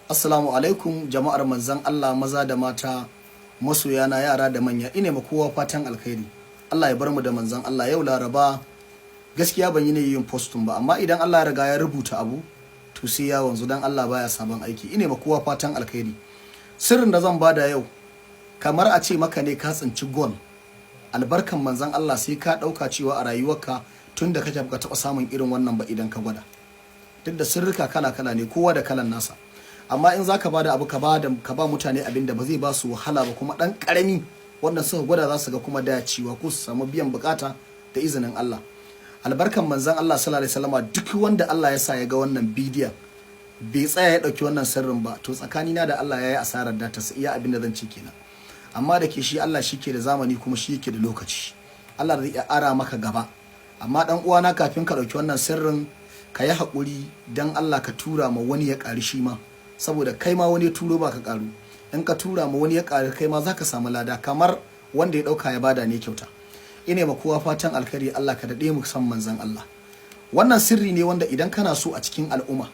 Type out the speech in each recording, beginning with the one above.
Assalamu alaikum jama'ar manzan Allah maza da mata, masoyana yara da manya, ine ma kowa fatan alkhairi. Allah ya bar mu da manzan Allah. Yau Laraba gaskiya ban yi ne yin postun ba, amma idan Allah ya riga ya rubuta abu to sai ya wanzu, dan Allah baya sabon aiki. Ine ma kowa fatan alkhairi. Sirrin da zan bada yau kamar a ce maka ne ka tsinci gol. Albarkan manzan Allah sai ka dauka cewa a rayuwarka tunda kake baka taba samun irin wannan ba idan ka gwada. Duk da sirrika kala-kala ne, kowa da kalan nasa. Amma in zaka bada abu ka ba mutane abin da ba zai ba su wahala ba, kuma dan karami wannan suka gwada za su ga kuma dacewa ko su samu biyan bukata da izinin Allah. Albarkan manzon Allah sallallahu alaihi wasallam, duk wanda Allah ya sa ya ga wannan bidiyon bai tsaya ya dauki wannan sirrin ba, to tsakanina da Allah yayi asarar data sai iya abin da zan ci kenan. Amma da ke shi Allah shike da zamani kuma shi yake da lokaci. Allah zai iya ara maka gaba. Amma dan uwana, kafin ka dauki wannan sirrin ka yi haƙuri dan Allah ka tura ma wani ya ƙari shi ma, saboda kai ma wani ya turo ba ka ƙaru. In ka tura ma wani ya ƙari kai ma za ka samu lada kamar wanda ya ɗauka ya bada ne kyauta. Ine ma kowa fatan alkhairi. Allah ka daɗe mu san manzon Allah. Wannan sirri ne wanda idan kana so a cikin al'umma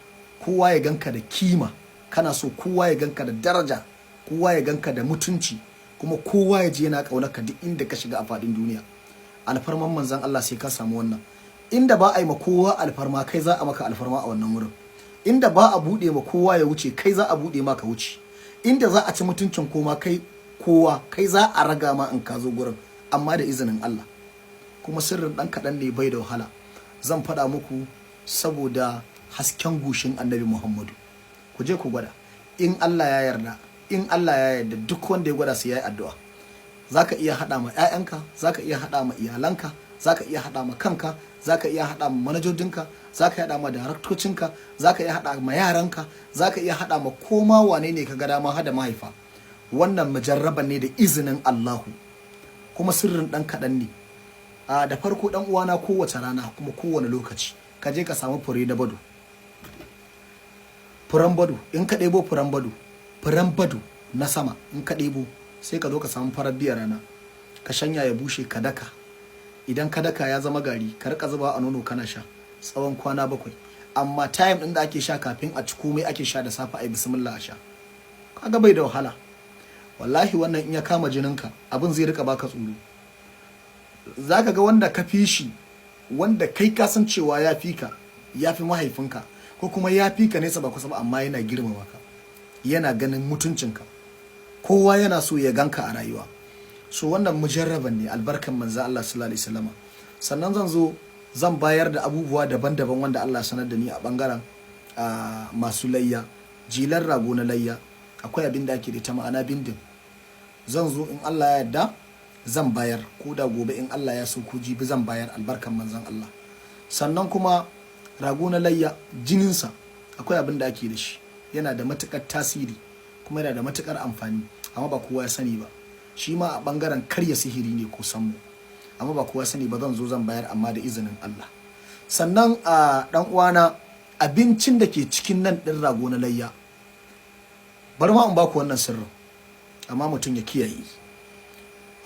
kowa ya ganka da kima, kana so kowa ya ganka da daraja, kowa ya ganka da mutunci, kuma kowa ya je yana ƙaunarka duk inda ka shiga a faɗin duniya, alfarman manzon Allah sai ka samu wannan. Inda ba a yi ma kowa alfarma kai za a maka alfarma a wannan wurin. Inda ba a buɗe ma kowa ya wuce kai za a buɗe ma ka wuce. Inda za a ci mutuncin kowa kai za a raga ma in ka zo gurin, amma da izinin Allah. Kuma sirrin ɗan kaɗan ne, bai da wahala. Zan faɗa muku saboda hasken goshin Annabi Muhammadu. Ku je ku gwada. In Allah ya yarda, duk wanda ya gwada sai ya yi addu'a. Zaka iya haɗa ma 'ya'yanka, zaka iya haɗa ma iyalanka, zaka iya haɗa ma kanka, zaka iya haɗa ma manajojinka, zaka iya haɗa ma daraktocinka, zaka iya haɗa ma yaranka, zaka iya haɗa ma koma wane ne ka ga dama, hada mahaifa. Wannan mujarraban ne da izinin Allahu. Kuma sirrin dan kaɗan ne. Da farko dan uwana, kowace rana kuma kowane lokaci ka je ka samu fure na bado. Furen bado, in ka ɗebo furen bado na sama, in ka ɗebo sai ka zo ka samu farar biya rana, ka shanya ya bushe, ka daka. Idan ka daka ya zama gari, ka rika zuba a nono kana sha tsawon kwana 7. Amma time din da ake sha kafin a ci komai ake sha da safe, ai bismillah a sha. Kaga bai da wahala. Wallahi wannan in ya kama jininka abin zai rika baka tsoro. Zaka ga wanda ka fi shi, wanda kai ka san cewa ya fi ka, ya fi mahaifinka, ko kuma ya fi ka nesa ba kusa ba, amma yana girmama ka, yana ganin mutuncinka, kowa yana so ya ganka a rayuwa. So wannan mujarraban ne, albarkan manzo Allah sallallahu alaihi wasallam. Sannan zan bayar da abubuwa daban-daban wanda Allah sanar da ni a bangaren masu layya, jilar rago na layya. Akwai abin da ake da ta ma'ana bindin. Zan zo in Allah ya yarda zan bayar, ko da gobe in Allah ya so ko jibi zan bayar, albarkan manzon Allah. Sannan kuma rago na layya, jininsa akwai abin da ake da shi, yana da matukar tasiri kuma yana da matukar amfani, amma ba kowa ya sani ba. Shi ma a bangaren karya sihiri ne ko sammu, amma ba kowa sani ba. Zan bayar amma da izinin Allah. Sannan dan uwana, abincin da ke cikin nan din rago na layya, bar ma in ba ku wannan sirrin, amma mutum ya kiyaye.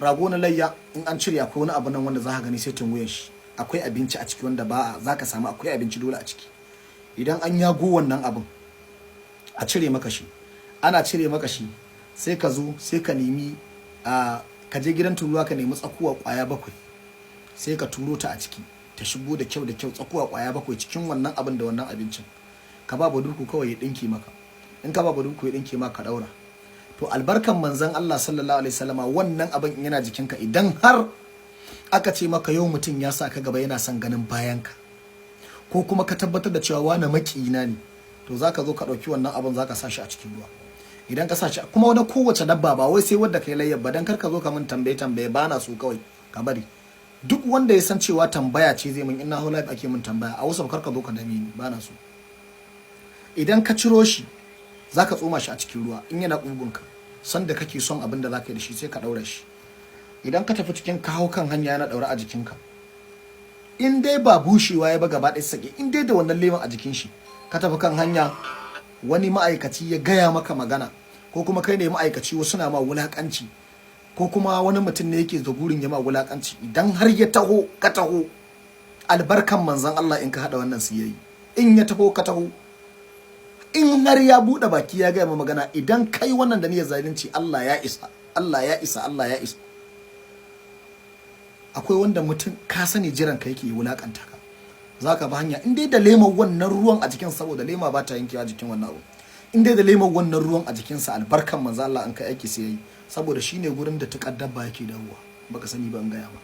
Rago na layya in an cire akwai wani abu nan wanda za ka gani sai tunguyen shi, akwai abinci a ciki wanda za ka samu, akwai abinci dole a ciki. Idan an yago wannan abin a cire maka shi, ana cire maka shi sai ka zo sai ka nemi ka je gidan turuwa ka nemi tsakuwa kwaya 7, sai ka turo ta a ciki, ta shigo da kyau tsakuwa kwaya 7 cikin wannan abin da wannan abincin. Ka ba baduku kawai ya dinke maka. In ka ba baduku ya dinke maka, ka daura. To albarkan manzon Allah sallallahu alaihi wasallama, wannan abin yana jikinka, idan har aka ce maka yau mutum ya sa ka gaba yana son ganin bayanka, ko kuma ka tabbatar da cewa wani makiyina ne, to zaka zo ka dauki wannan abin zaka sa shi a cikin ruwa. Idan ka sa shi, kuma wani kowace dabba, ba wai sai wadda kai layyar ba, dan kar ka zo ka min tambaye bana so, kawai ka bari. Duk wanda ya san cewa tambaya ce zai min, inna hu live ake min tambaya a wasu, kar ka zo ka dame ni, bana so. Idan ka ciro shi zaka tsoma shi a cikin ruwa, in yana kugunka sanda kake son abin da zaka yi da shi sai ka daura shi. Idan ka tafi cikin ka hau kan hanya yana daura a jikinka, in dai ba bushewa ya ba gaba ɗaya sake, in dai da wannan leman a jikin shi, ka tafi kan hanya, wani ma'aikaci ya gaya maka magana, ko kuma kai ne ma'aikaci wasu na ma wulakanci, ko kuma wani mutum ne yake da gurin ya ma wulakanci, idan har ya taho ka taho, albarkan manzon Allah in ka hada wannan siyayi, in ya taho ka taho, in har ya bude baki ya ga magana idan kai wannan da niyyar zalunci Allah ya isa Allah ya isa Allah ya isa. Akwai wanda mutum ka sani jiran ka yake wulakanta ka, zaka ba hanya in dai da lemon wannan ruwan a jikin, saboda lema ba ta yankewa jikin wannan abu, in dai da lemon wannan ruwan a jikinsa albarkan manzo Allah an kai aiki sai yayi, saboda shine gurin da takaddaba yake dawowa, baka sani ba an gaya ba.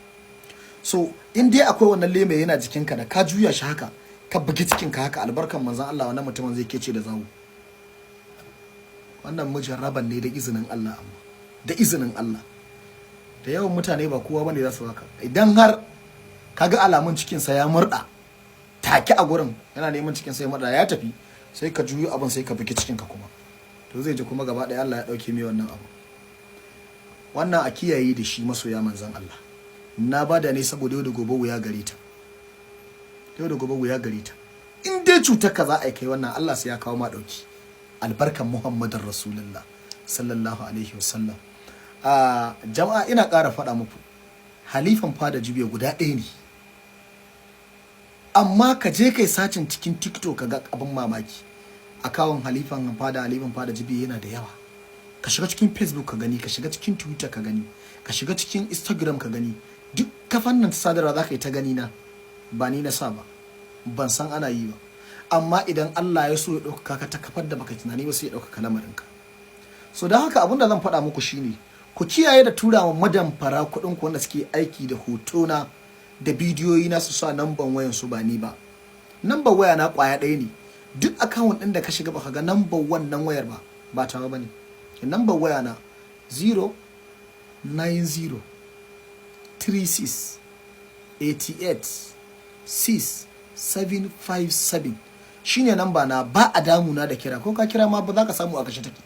So in dai akwai wannan lema yana jikinka da ka juya shi haka ka bugi cikinka haka, albarkan manzo Allah wannan mutumin zai kece da zawo. Wannan mujarraban ne da izinin Allah, amma da izinin Allah. Da yawan mutane ba kowa bane za su haka. Idan har kaga alamun cikinsa ya murda take a gurin, yana neman cikinsa ya murda ya tafi, sai ka juyo abin sai ka bugi cikinka kuma, to zai ji kuma gaba ɗaya Allah ya ɗauke mai wannan abu. Wannan a kiyaye da shi masoya manzon Allah. Na bada ne saboda yau da gobe wuya gare ta, yau da gobe wuya gare ta. In dai cutar ka za a kai wannan, Allah sai ya kawo ma ɗauki, albarkan Muhammadin Rasulullah sallallahu alaihi wasallam. Jama'a ina ƙara faɗa muku, halifan fada jibiya guda ɗaya ne, amma ka je kai sacin cikin TikTok ka ga abin mamaki. Akawun halifan fada jibiya yana da yawa. Ka shiga cikin Facebook ka gani, ka shiga cikin Twitter ka gani, ka shiga cikin Instagram ka gani, duk kafan nan sadarwa za ka yi ta gani na, ba ni na sa ba, ban san ana yi ba, amma idan Allah ya so ya ɗaukaka ka ta kafar da baka tunani ba sai ya ɗaukaka lamarinka. So don haka abin da zan faɗa muku shine, ku kiyaye da tura wa madamfara kuɗin ku wanda suke aiki da hotona da bidiyoyi na su sa namban wayan su ba ni ba. Namban waya na ƙwaya ɗaya ne, duk account ɗin da ka shiga baka ga namban wannan wayar ba tawa bane. Namban waya na 090 36 88 6 757 shine namba na. Ba a damuna da kira, ko ka kira ma ba za ka samu a kashe take.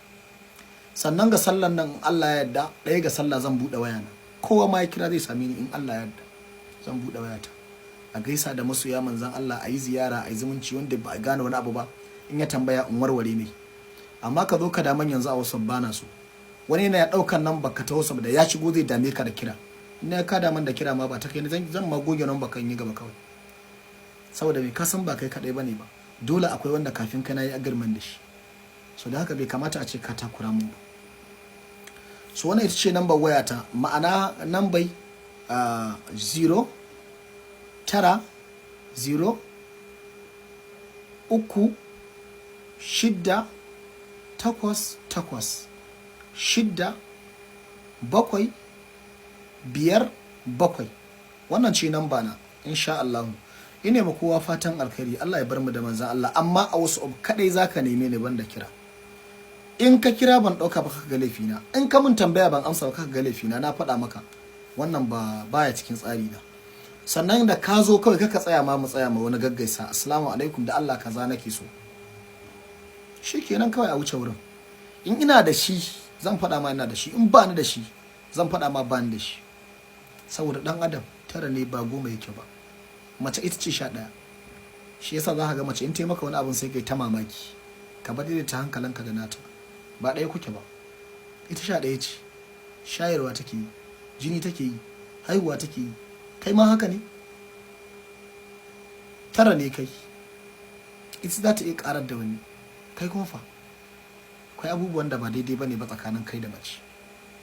Sannan ga sallan nan Allah ya yarda, ɗaya ga sallah zan buɗe wayana, kowa ma ya kira zai same ni in Allah ya yarda, zan buɗe wayata a gaisa da masoya manzan Allah, a yi ziyara, a yi zumunci, wanda ba a gane wani abu ba in ya tambaya in warware mai. Amma ka zo ka daman yanzu a wasu bana so, wani yana ya ɗaukan nan baka ta wasu da ya shigo zai dame ka da kira, in ya ka daman da kira ma ba ta kai ni, zan ma goge nan baka yi gaba kawai, saboda mai kasan ba kai kaɗai bane ba, dole akwai wanda kafin kana yi agirman da shi. So da haka bai kamata a ce ka takura mun ba. So wannan ita ce number wayata, ma'ana number 0 9 0 3 6 8 8 6 7 5 7. Wannan ce number na, insha Allah. Ine ma kowa fatan alkhairi, Allah ya bar mu da manzon Allah, amma a wasu kadai zaka neme ni banda kira. In ka kira ban dauka ba ka ga laifina, in ka mun tambaya ban amsa ba ka ga laifina, na faɗa maka wannan baya cikin tsari na. Sannan da ka zo kawai kaka tsaya ma mu tsaya ma wani gaggaisa, assalamu alaikum da Allah kaza nake so, shikenan kawai a wuce wurin. In ina da shi zan faɗa ma ina da shi, in ba ni da shi zan faɗa ma ba ni da shi, saboda dan adam tara ne ba goma yake ba, mace ita ce 11. Shi yasa za ka ga mace in ta maka wani abin sai kai ta mamaki, ka bar da ta hankalanka da nata, ba ɗaya kuke ba. Ita 11 ce, shayarwa take yi, jini take yi, haihuwa take yi, kai ma haka ne, 9 ne kai. Ita za ta iya karar da wani, kai kuma fa akwai abubuwan da ba daidai bane ba tsakanin kai da mace,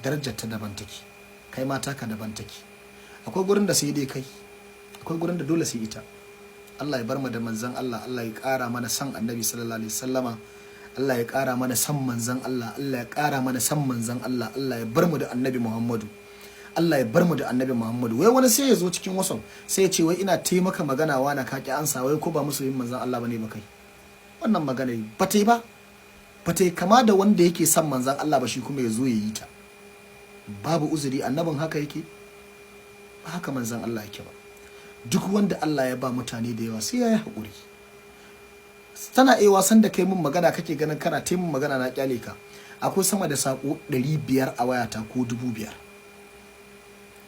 darajar ta daban take, kai ma taka daban take. Akwai gurin da sai dai kai, akwai gurin da dole sai ita. Allah ya bar mu da manzon Allah, Allah ya ƙara mana san Annabi sallallahu alaihi wasallama, Allah ya ƙara mana san manzon Allah, Allah ya ƙara mana san manzon Allah, Allah ya bar mu da Annabi Muhammadu, Allah ya bar mu da Annabi Muhammadu. Wai wani sai ya zo cikin wasan sai ya ce wai ina taimaka magana wa na kaki ansa, wai ko ba musu yin manzon Allah bane ba kai. Wannan magana ba ta yi ba, ba ta yi kama da wanda yake son manzon Allah ba shi kuma ya zo ya yi ta. Babu uzuri, annabin haka yake ba haka manzon Allah yake ba. Duk wanda Allah ya ba mutane da yawa sai ya yi haƙuri. Tana iya wasan da kai mun magana kake ganin kana taimun magana na kyale ka, akwai sama da sako 500 a wayata ko 5,000.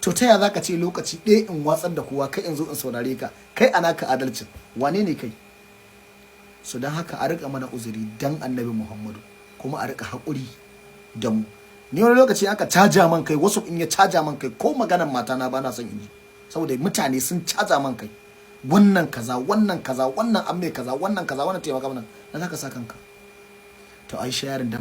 To ta ya zaka ce lokaci ɗaya in watsar da kowa kai in zo in saurare ka, kai ana ka adalcin wane ne kai? So don haka a rika mana uzuri dan Annabi Muhammadu, kuma a rika haƙuri da mu. Ni wani lokaci aka caja man kai, wasu in ya caja man kai ko maganar mata na ba na son in ji, saboda mutane sun caja man kai, wannan kaza wannan kaza wannan amme kaza wannan kaza wannan taimaka mana, na zaka sa kanka. to ai sharing da